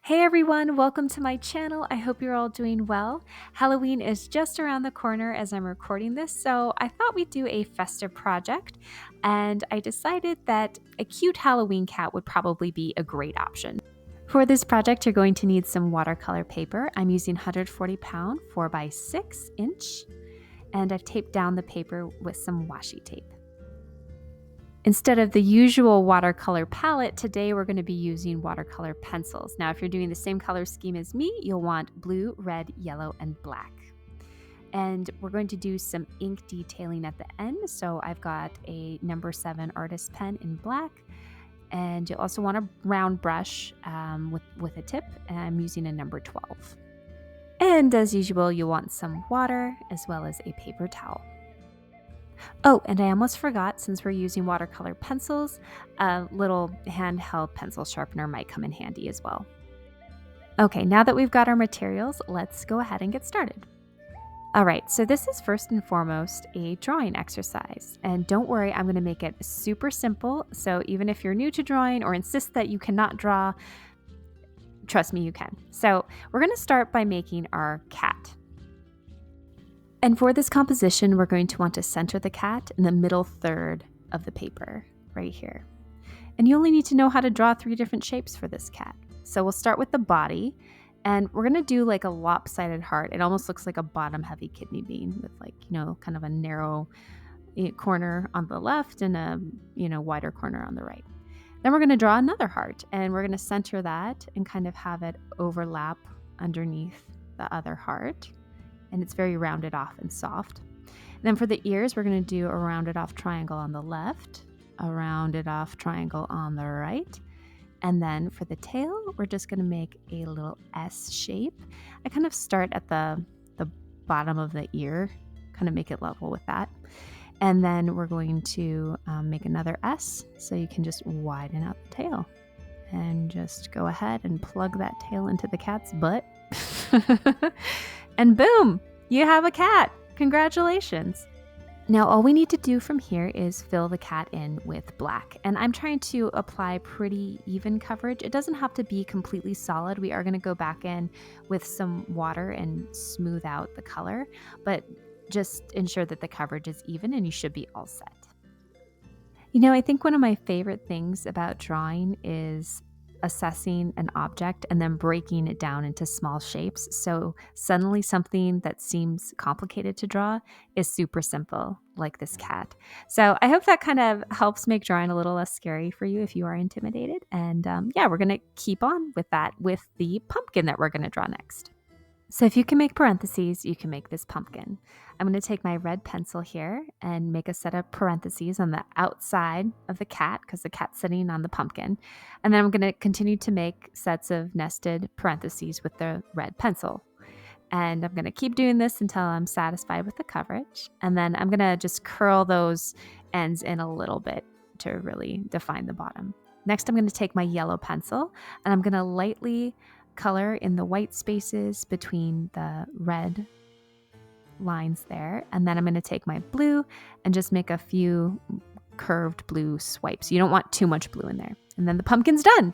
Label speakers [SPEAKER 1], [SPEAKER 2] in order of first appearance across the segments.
[SPEAKER 1] Hey everyone, welcome to my channel. I hope you're all doing well. Halloween is just around the corner as I'm recording this, so I thought we'd do a festive project, and I decided that a cute Halloween cat would probably be a great option. For this project, you're going to need some watercolor paper. I'm using 140 pound 4x6 inch, and I've taped down the paper with some washi tape. Instead of the usual watercolor palette, today we're going to be using watercolor pencils. Now, if you're doing the same color scheme as me, you'll want blue, red, yellow, and black. And we're going to do some ink detailing at the end. So I've got a number 7 artist pen in black. And you'll also want a round brush with a tip. And I'm using a number 12. And as usual, you'll want some water as well as a paper towel. Oh, and I almost forgot, since we're using watercolor pencils, a little handheld pencil sharpener might come in handy as well. Okay, now that we've got our materials, let's go ahead and get started. All right, so this is first and foremost a drawing exercise. And don't worry, I'm going to make it super simple. So even if you're new to drawing or insist that you cannot draw, trust me, you can. So we're going to start by making our cat. And for this composition, we're going to want to center the cat in the middle third of the paper, right here. And you only need to know how to draw 3 different shapes for this cat. So we'll start with the body, and we're gonna do like a lopsided heart. It almost looks like a bottom-heavy kidney bean with, like, kind of a narrow corner on the left and a, wider corner on the right. Then we're gonna draw another heart, and we're gonna center that and kind of have it overlap underneath the other heart. And it's very rounded off and soft. And then for the ears, we're going to do a rounded off triangle on the left, a rounded off triangle on the right. And then for the tail, we're just going to make a little S shape. I kind of start at the bottom of the ear, kind of make it level with that. And then we're going to make another S, so you can just widen out the tail. And just go ahead and plug that tail into the cat's butt. And boom, you have a cat. Congratulations. Now, all we need to do from here is fill the cat in with black. And I'm trying to apply pretty even coverage. It doesn't have to be completely solid. We are going to go back in with some water and smooth out the color, but just ensure that the coverage is even and you should be all set. I think one of my favorite things about drawing is assessing an object and then breaking it down into small shapes. So suddenly something that seems complicated to draw is super simple, like this cat. So I hope that kind of helps make drawing a little less scary for you if you are intimidated. And yeah, we're going to keep on with that with the pumpkin that we're going to draw next. So if you can make parentheses, you can make this pumpkin. I'm going to take my red pencil here and make a set of parentheses on the outside of the cat, because the cat's sitting on the pumpkin. And then I'm going to continue to make sets of nested parentheses with the red pencil. And I'm going to keep doing this until I'm satisfied with the coverage. And then I'm going to just curl those ends in a little bit to really define the bottom. Next, I'm going to take my yellow pencil and I'm going to lightly color in the white spaces between the red lines there. And then I'm going to take my blue and just make a few curved blue swipes. You don't want too much blue in there. And then the pumpkin's done.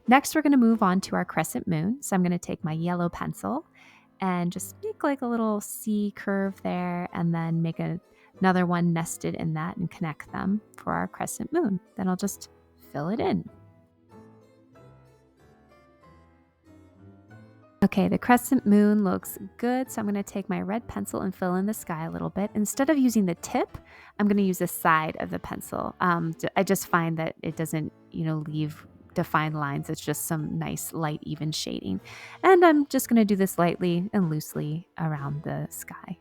[SPEAKER 1] Next, we're going to move on to our crescent moon. So I'm going to take my yellow pencil and just make like a little C curve there, and then make another one nested in that and connect them for our crescent moon. Then I'll just fill it in. Okay, the crescent moon looks good, so I'm going to take my red pencil and fill in the sky a little bit. Instead of using the tip, I'm going to use the side of the pencil. I just find that it doesn't, leave defined lines. It's just some nice light, even shading. And I'm just going to do this lightly and loosely around the sky.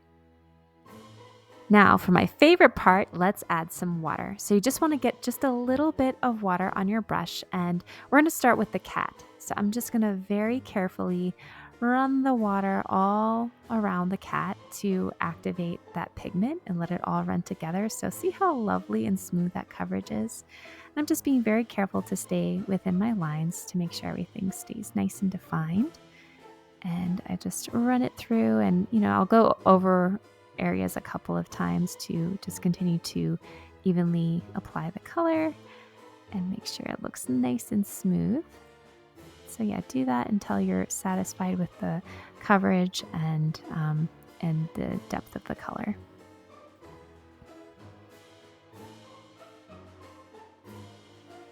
[SPEAKER 1] Now, for my favorite part, let's add some water. So you just want to get just a little bit of water on your brush, and we're going to start with the cat. So I'm just going to very carefully run the water all around the cat to activate that pigment and let it all run together. So see how lovely and smooth that coverage is? And I'm just being very careful to stay within my lines to make sure everything stays nice and defined. And I just run it through, and I'll go over areas a couple of times to just continue to evenly apply the color and make sure it looks nice and smooth. So yeah, do that until you're satisfied with the coverage and the depth of the color.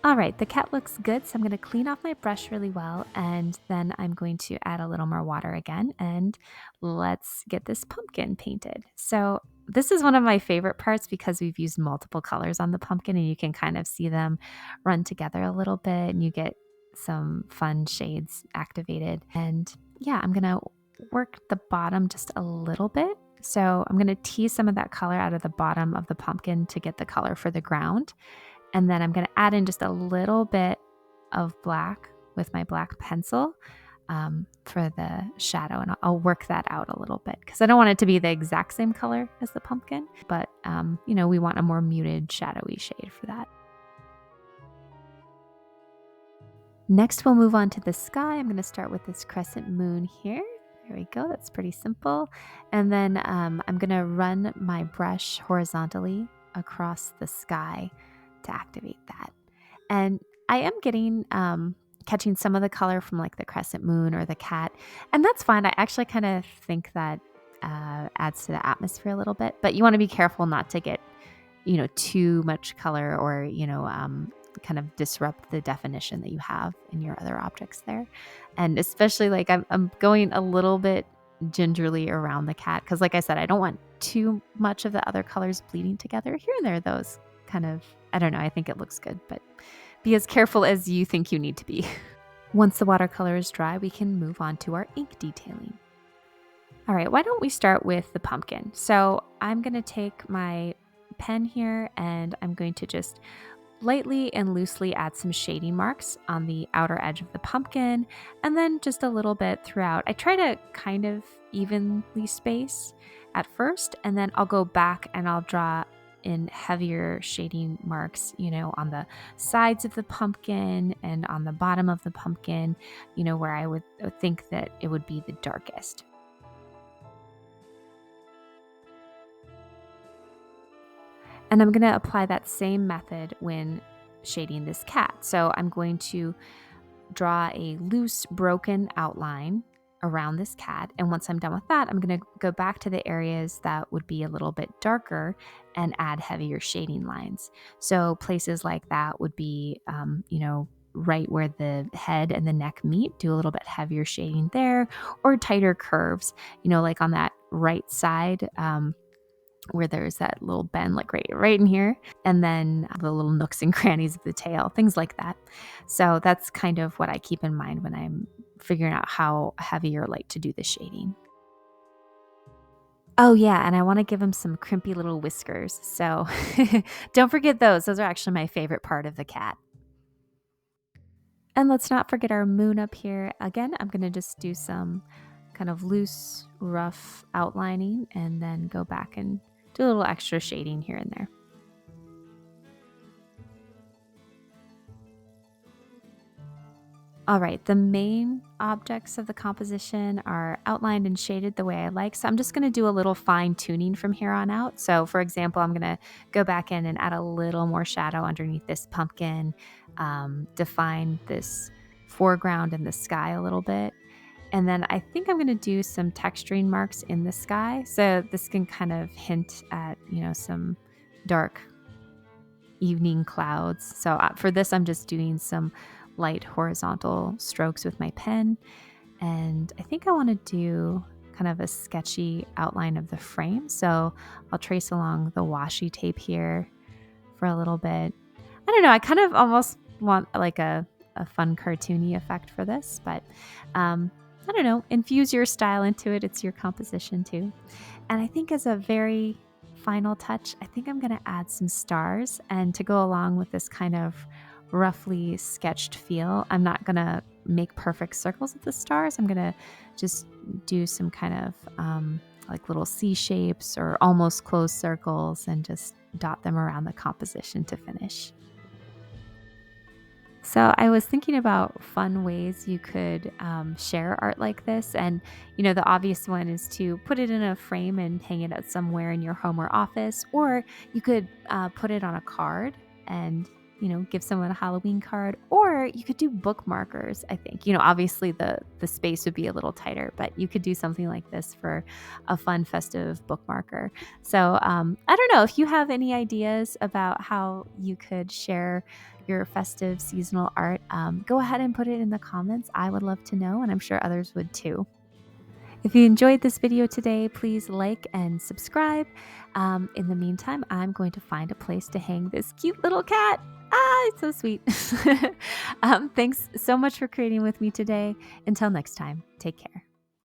[SPEAKER 1] All right, the cat looks good, so I'm going to clean off my brush really well, and then I'm going to add a little more water again, and let's get this pumpkin painted. So this is one of my favorite parts because we've used multiple colors on the pumpkin, and you can kind of see them run together a little bit, and you get some fun shades activated. And yeah, I'm going to work the bottom just a little bit. So I'm going to tease some of that color out of the bottom of the pumpkin to get the color for the ground. And then I'm going to add in just a little bit of black with my black pencil for the shadow. And I'll work that out a little bit because I don't want it to be the exact same color as the pumpkin. But, we want a more muted, shadowy shade for that. Next, we'll move on to the sky. I'm going to start with this crescent moon here. There we go. That's pretty simple. And then I'm going to run my brush horizontally across the sky to activate that. And I am getting catching some of the color from like the crescent moon or the cat, and that's fine. I actually kind of think that adds to the atmosphere a little bit, but you want to be careful not to get too much color or kind of disrupt the definition that you have in your other objects there. And especially like I'm going a little bit gingerly around the cat because, like I said, I don't want too much of the other colors bleeding together. Here and there, those kind of, I don't know, I think it looks good, but be as careful as you think you need to be. Once the watercolor is dry, we can move on to our ink detailing. All right, why don't we start with the pumpkin? So I'm going to take my pen here and I'm going to just lightly and loosely add some shading marks on the outer edge of the pumpkin and then just a little bit throughout. I try to kind of evenly space at first, and then I'll go back and I'll draw in heavier shading marks, on the sides of the pumpkin and on the bottom of the pumpkin, where I would think that it would be the darkest. And I'm going to apply that same method when shading this cat. So I'm going to draw a loose, broken outline around this cat. And once I'm done with that, I'm going to go back to the areas that would be a little bit darker and add heavier shading lines. So places like that would be, right where the head and the neck meet, do a little bit heavier shading there, or tighter curves, like on that right side, where there's that little bend, like right in here, and then the little nooks and crannies of the tail, things like that. So that's kind of what I keep in mind when I'm figuring out how heavy or light to do the shading. Oh yeah, and I want to give him some crimpy little whiskers. So don't forget those. Those are actually my favorite part of the cat. And let's not forget our moon up here. Again, I'm going to just do some kind of loose, rough outlining and then go back and do a little extra shading here and there. All right, the main objects of the composition are outlined and shaded the way I like. So I'm just going to do a little fine tuning from here on out. So for example, I'm going to go back in and add a little more shadow underneath this pumpkin, define this foreground in the sky a little bit. And then I think I'm going to do some texturing marks in the sky. So this can kind of hint at, some dark evening clouds. So for this, I'm just doing some light horizontal strokes with my pen. And I think I want to do kind of a sketchy outline of the frame. So I'll trace along the washi tape here for a little bit. I don't know. I kind of almost want like a fun cartoony effect for this, but I don't know, infuse your style into it. It's your composition too. And I think as a very final touch, I think I'm going to add some stars. And to go along with this kind of roughly sketched feel, I'm not going to make perfect circles with the stars. I'm going to just do some kind of like little C shapes or almost closed circles and just dot them around the composition to finish. So I was thinking about fun ways you could share art like this. And, the obvious one is to put it in a frame and hang it out somewhere in your home or office, or you could put it on a card and give someone a Halloween card, or you could do bookmarkers, I think. Obviously the space would be a little tighter, but you could do something like this for a fun festive bookmarker. So I don't know if you have any ideas about how you could share your festive seasonal art. Go ahead and put it in the comments. I would love to know, and I'm sure others would too. If you enjoyed this video today, please like and subscribe. In the meantime, I'm going to find a place to hang this cute little cat. It's so sweet. Thanks so much for creating with me today. Until next time, take care.